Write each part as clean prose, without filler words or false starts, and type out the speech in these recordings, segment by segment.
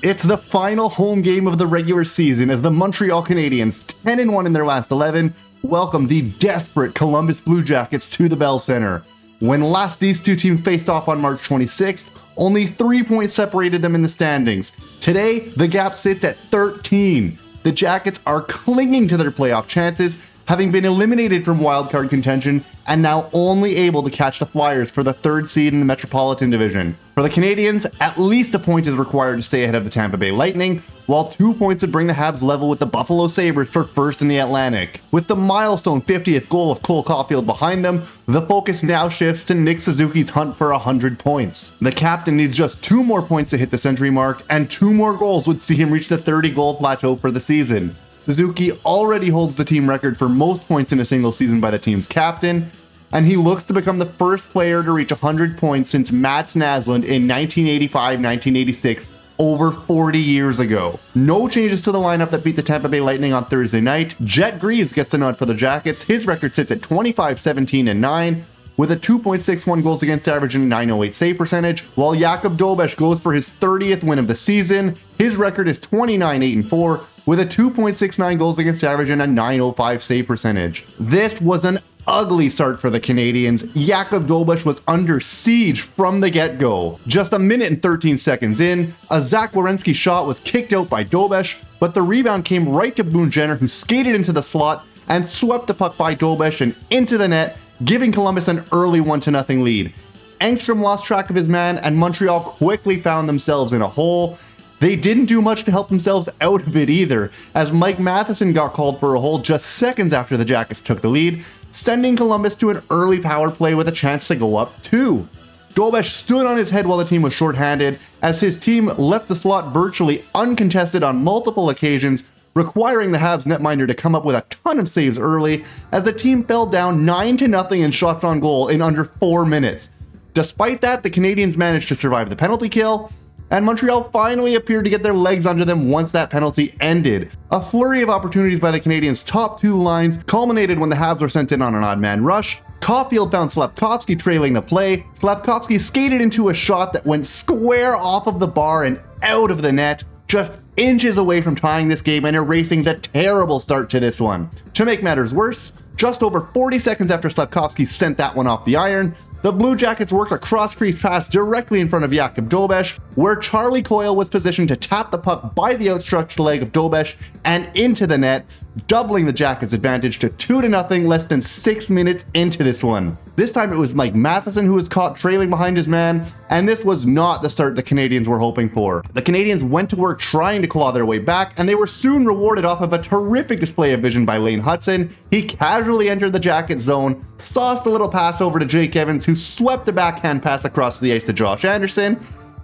It's the final home game of the regular season as the Montreal Canadiens, 10-1 in their last 11, welcome the desperate Columbus Blue Jackets to the Bell Center. When last these two teams faced off on March 26th, only 3 points separated them in the standings. Today, the gap sits at 13. The Jackets are clinging to their playoff chances, having been eliminated from wildcard contention and now only able to catch the Flyers for the 3rd seed in the Metropolitan Division. For the Canadiens, at least a point is required to stay ahead of the Tampa Bay Lightning, while 2 points would bring the Habs level with the Buffalo Sabres for first in the Atlantic. With the milestone 50th goal of Cole Caulfield behind them, the focus now shifts to Nick Suzuki's hunt for 100 points. The captain needs just 2 more points to hit the century mark, and 2 more goals would see him reach the 30-goal plateau for the season. Suzuki already holds the team record for most points in a single season by the team's captain, and he looks to become the first player to reach 100 points since Mats Naslund in 1985-1986, over 40 years ago. No changes to the lineup that beat the Tampa Bay Lightning on Thursday night. Jet Greaves gets the nod for the Jackets. His record sits at 25-17-9, with a 2.61 goals against average and a .908 save percentage, while Jakub Dobeš goes for his 30th win of the season. His record is 29-8-4, with a 2.69 goals against average and a .905 save percentage. This was an ugly start for the Canadiens. Jakub Dobeš was under siege from the get-go. Just a minute and 13 seconds in, a Zach Werenski shot was kicked out by Dobeš, but the rebound came right to Boone Jenner, who skated into the slot and swept the puck by Dobeš and into the net, giving Columbus an early 1-0 lead. Engstrom lost track of his man, and Montreal quickly found themselves in a hole. They didn't do much to help themselves out of it either, as Mike Matheson got called for a hold just seconds after the Jackets took the lead, sending Columbus to an early power play with a chance to go up 2. Dobeš stood on his head while the team was shorthanded, as his team left the slot virtually uncontested on multiple occasions, requiring the Habs netminder to come up with a ton of saves early, as the team fell down 9-0 in shots on goal in under 4 minutes. Despite that, the Canadiens managed to survive the penalty kill, and Montreal finally appeared to get their legs under them once that penalty ended. A flurry of opportunities by the Canadiens' top 2 lines culminated when the Habs were sent in on an odd man rush. Caulfield found Slafkovsky trailing the play. Slafkovsky skated into a shot that went square off of the bar and out of the net, just inches away from tying this game and erasing the terrible start to this one. To make matters worse, just over 40 seconds after Slafkovsky sent that one off the iron, the Blue Jackets worked a cross-crease pass directly in front of Jakub Dobeš, where Charlie Coyle was positioned to tap the puck by the outstretched leg of Dobeš and into the net, doubling the Jackets' advantage to 2-0 less than 6 minutes into this one. This time it was Mike Matheson who was caught trailing behind his man, and this was not the start the Canadiens were hoping for. The Canadiens went to work trying to claw their way back, and they were soon rewarded off of a terrific display of vision by Lane Hutson. He casually entered the Jackets zone, sauced a little pass over to Jake Evans, who swept a backhand pass across the ice to Josh Anderson.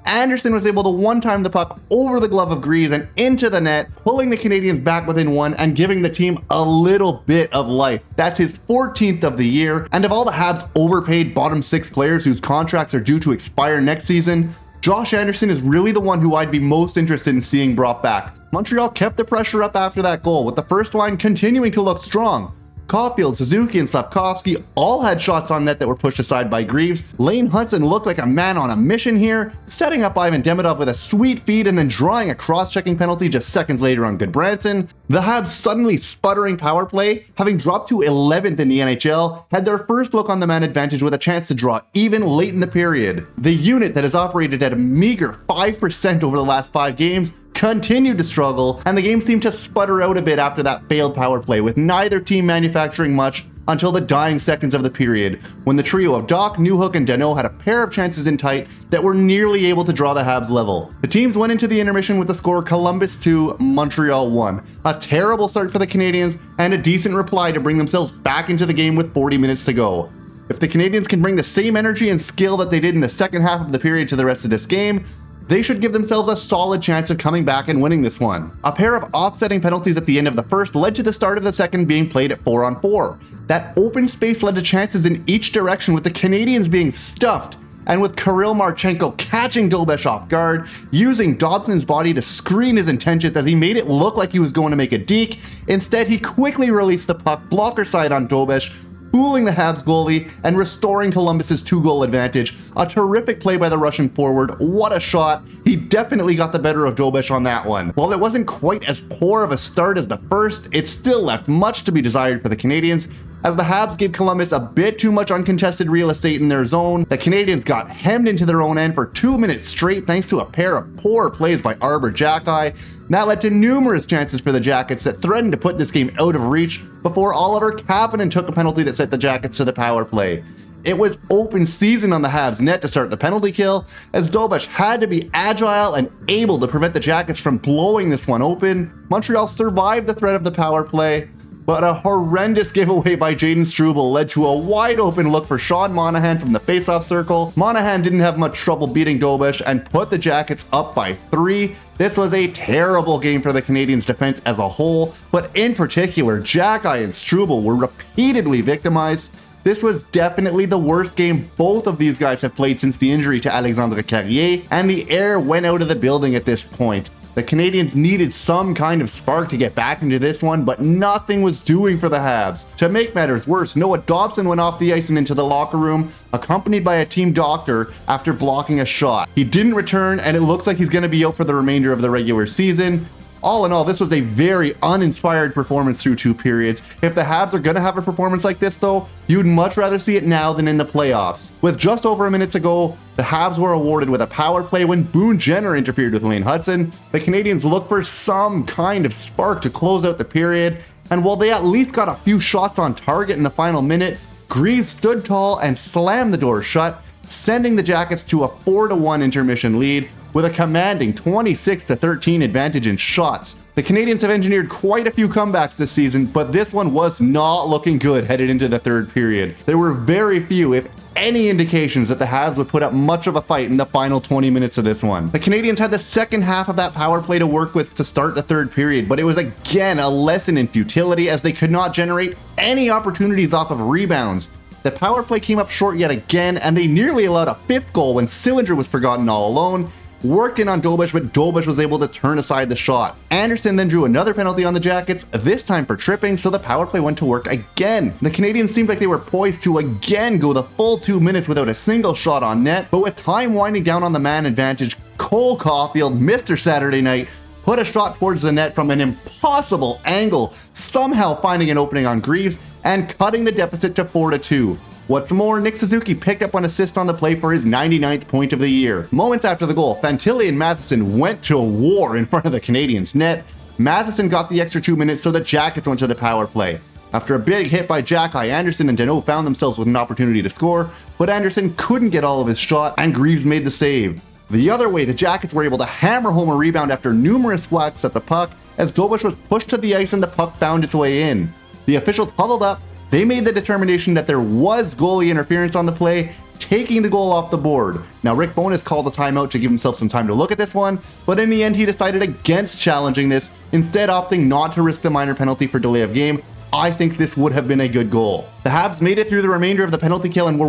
Anderson was able to one-time the puck over the glove of Greaves and into the net, pulling the Canadiens back within 1 and giving the team a little bit of life. That's his 14th of the year, and of all the Habs' overpaid bottom 6 players whose contracts are due to expire next season, Josh Anderson is really the one who I'd be most interested in seeing brought back. Montreal kept the pressure up after that goal, with the first line continuing to look strong. Caulfield, Suzuki, and Slafkovsky all had shots on net that were pushed aside by Greaves. Lane Hutson looked like a man on a mission here, setting up Ivan Demidov with a sweet feed and then drawing a cross-checking penalty just seconds later on Goodbranson. The Habs' suddenly sputtering power play, having dropped to 11th in the NHL, had their first look on the man advantage with a chance to draw even late in the period. The unit that has operated at a meager 5% over the last 5 games continued to struggle, and the game seemed to sputter out a bit after that failed power play, with neither team manufacturing much until the dying seconds of the period, when the trio of Doc, Newhook, and Danault had a pair of chances in tight that were nearly able to draw the Habs level. The teams went into the intermission with the score Columbus 2, Montreal 1. A terrible start for the Canadiens, and a decent reply to bring themselves back into the game with 40 minutes to go. If the Canadiens can bring the same energy and skill that they did in the second half of the period to the rest of this game, they should give themselves a solid chance of coming back and winning this one. A pair of offsetting penalties at the end of the first led to the start of the second being played at 4-on-4. That open space led to chances in each direction, with the Canadiens being stuffed, and with Kirill Marchenko catching Dobeš off guard, using Dobson's body to screen his intentions as he made it look like he was going to make a deke. Instead, he quickly released the puck blocker side on Dobeš, fooling the Habs goalie and restoring Columbus's 2-goal advantage. A terrific play by the Russian forward. What a shot. He definitely got the better of Dobish on that one. While it wasn't quite as poor of a start as the first, it still left much to be desired for the Canadiens, as the Habs gave Columbus a bit too much uncontested real estate in their zone. The Canadiens got hemmed into their own end for 2 minutes straight thanks to a pair of poor plays by Arbor Xhekaj. That led to numerous chances for the Jackets that threatened to put this game out of reach before Oliver Kapanen took a penalty that sent the Jackets to the power play. It was open season on the Habs net to start the penalty kill, as Dobish had to be agile and able to prevent the Jackets from blowing this one open. Montreal survived the threat of the power play, but a horrendous giveaway by Jaden Struble led to a wide open look for Sean Monahan from the faceoff circle. Monahan didn't have much trouble beating Dobish and put the Jackets up by 3. This was a terrible game for the Canadiens' defense as a whole, but in particular, Xhekaj and Struble were repeatedly victimized. This was definitely the worst game both of these guys have played since the injury to Alexandre Carrier, and the air went out of the building at this point. The Canadiens needed some kind of spark to get back into this one, but nothing was doing for the Habs. To make matters worse, Noah Dobson went off the ice and into the locker room, accompanied by a team doctor after blocking a shot. He didn't return, and it looks like he's going to be out for the remainder of the regular season. All in all, this was a very uninspired performance through 2 periods. If the Habs are going to have a performance like this though, you'd much rather see it now than in the playoffs. With just over a minute to go, the Habs were awarded with a power play when Boone Jenner interfered with Lane Hudson. The Canadiens looked for some kind of spark to close out the period, and while they at least got a few shots on target in the final minute, Greaves stood tall and slammed the door shut, sending the Jackets to a 4-1 intermission lead, with a commanding 26-13 advantage in shots. The Canadiens have engineered quite a few comebacks this season, but this one was not looking good headed into the third period. There were very few, if any, indications that the Habs would put up much of a fight in the final 20 minutes of this one. The Canadiens had the second half of that power play to work with to start the third period, but it was again a lesson in futility as they could not generate any opportunities off of rebounds. The power play came up short yet again, and they nearly allowed a 5th goal when Sillinger was forgotten all alone. Working on Dobish, but Dobish was able to turn aside the shot. Anderson then drew another penalty on the Jackets, this time for tripping, so the power play went to work again. The Canadiens seemed like they were poised to again go the full 2 minutes without a single shot on net, but with time winding down on the man advantage, Cole Caulfield, Mr. Saturday Night, put a shot towards the net from an impossible angle, somehow finding an opening on Greaves and cutting the deficit to 4-2. What's more, Nick Suzuki picked up an assist on the play for his 99th point of the year. Moments after the goal, Fantilli and Matheson went to war in front of the Canadiens' net. Matheson got the extra 2 minutes, so the Jackets went to the power play. After a big hit by Xhekaj, Anderson and Deneau found themselves with an opportunity to score, but Anderson couldn't get all of his shot, and Greaves made the save. The other way, the Jackets were able to hammer home a rebound after numerous whacks at the puck, as Dobish was pushed to the ice and the puck found its way in. The officials huddled up. They made the determination that there was goalie interference on the play, taking the goal off the board. Now, Rick Bowness called a timeout to give himself some time to look at this one, but in the end he decided against challenging this, instead opting not to risk the minor penalty for delay of game. I think this would have been a good goal. The Habs made it through the remainder of the penalty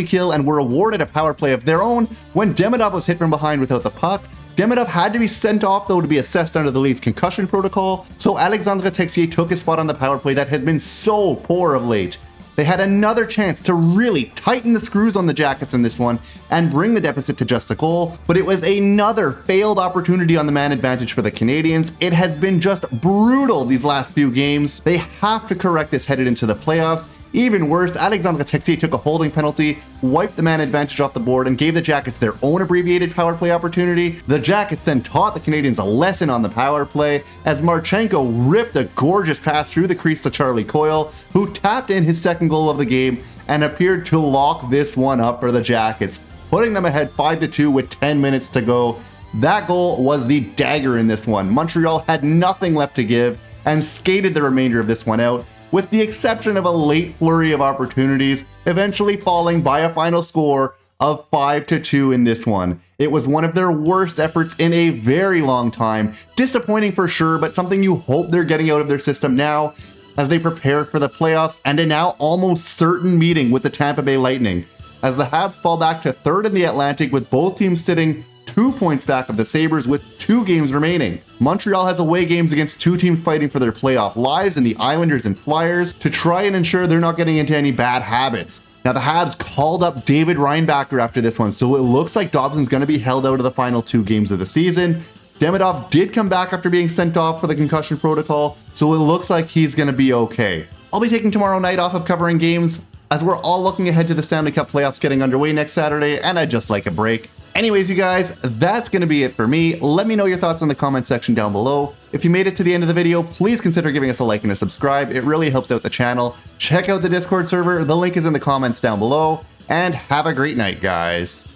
kill and were awarded a power play of their own when Demidov was hit from behind without the puck. Demidov had to be sent off though to be assessed under the league's concussion protocol, so Alexandre Texier took his spot on the power play that has been so poor of late. They had another chance to really tighten the screws on the Jackets in this one and bring the deficit to just a goal, but it was another failed opportunity on the man advantage for the Canadiens. It has been just brutal these last few games. They have to correct this headed into the playoffs. Even worse, Alexandre Texier took a holding penalty, wiped the man advantage off the board, and gave the Jackets their own abbreviated power play opportunity. The Jackets then taught the Canadiens a lesson on the power play, as Marchenko ripped a gorgeous pass through the crease to Charlie Coyle, who tapped in his second goal of the game and appeared to lock this one up for the Jackets, putting them ahead 5-2 with 10 minutes to go. That goal was the dagger in this one. Montreal had nothing left to give and skated the remainder of this one out, with the exception of a late flurry of opportunities, eventually falling by a final score of 5-2 in this one. It was one of their worst efforts in a very long time. Disappointing for sure, but something you hope they're getting out of their system now as they prepare for the playoffs and a now almost certain meeting with the Tampa Bay Lightning. As the Habs fall back to third in the Atlantic with both teams sitting 2 points back of the Sabres with 2 games remaining. Montreal has away games against 2 teams fighting for their playoff lives in the Islanders and Flyers to try and ensure they're not getting into any bad habits. Now, the Habs called up David Reinbacher after this one, so it looks like Dobson's going to be held out of the final 2 games of the season. Demidov did come back after being sent off for the concussion protocol, so it looks like he's going to be okay. I'll be taking tomorrow night off of covering games, as we're all looking ahead to the Stanley Cup playoffs getting underway next Saturday, and I'd just like a break. Anyways, you guys, that's going to be it for me. Let me know your thoughts in the comment section down below. If you made it to the end of the video, please consider giving us a like and a subscribe. It really helps out the channel. Check out the Discord server. The link is in the comments down below. And have a great night, guys.